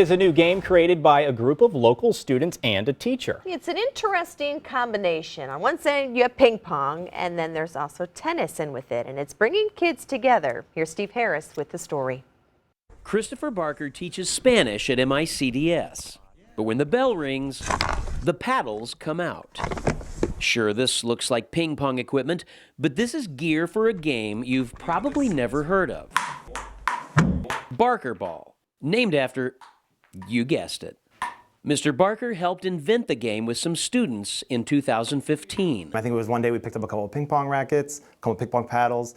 Is a new game created by a group of local students and a teacher. It's an interesting combination. On one side, you have ping pong, and then there's also tennis in with it, and it's bringing kids together. Here's Steve Harris with the story. Christopher Barker teaches Spanish at MICDS, but when the bell rings, the paddles come out. Sure, this looks like ping pong equipment, but this is gear for a game you've probably never heard of. Barker Ball, named after, you guessed it. Mr. Barker helped invent the game with some students in 2015. I think it was one day we picked up a couple of ping pong rackets, a couple of ping pong paddles,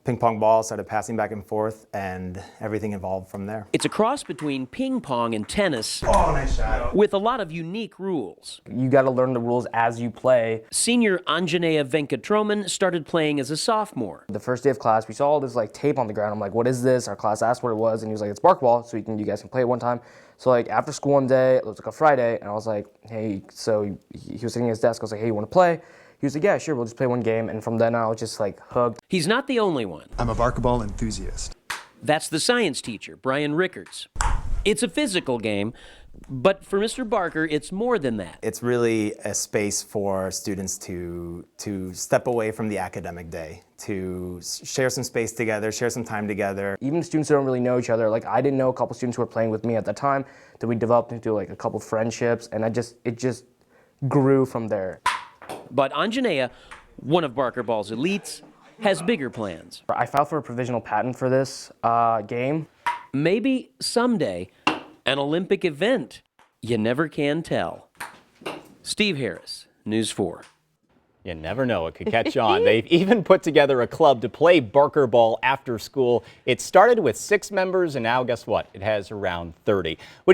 ping pong balls, started passing back and forth, and everything evolved from there. It's a cross between ping pong and tennis. Oh, nice shot. With a lot of unique rules. You got to learn the rules as you play. Senior Anjaneya Venkatraman started playing as a sophomore. The first day of class, we saw all this tape on the ground. I'm like, what is this? Our class asked what it was, and he was like, it's bark ball, so you guys can play it one time. So after school one day, it was a Friday, and I was like, hey, so he was sitting at his desk. I was like, hey, you want to play? He was like, yeah, sure, we'll just play one game. And from then on, I was just hooked. He's not the only one. I'm a barker ball enthusiast. That's the science teacher, Brian Rickards. It's a physical game, but for Mr. Barker, it's more than that. It's really a space for students to step away from the academic day, to share some space together, share some time together. Even students who don't really know each other, I didn't know a couple students who were playing with me at the time, that we developed into a couple friendships, and it just grew from there. But Anjaneya, one of Barker Ball's elites, has bigger plans. I filed for a provisional patent for this game. Maybe someday, an Olympic event. You never can tell. Steve Harris, News 4. You never know, it could catch on. They've even put together a club to play Barker Ball after school. It started with 6 members, and now guess what? It has around 30. What do you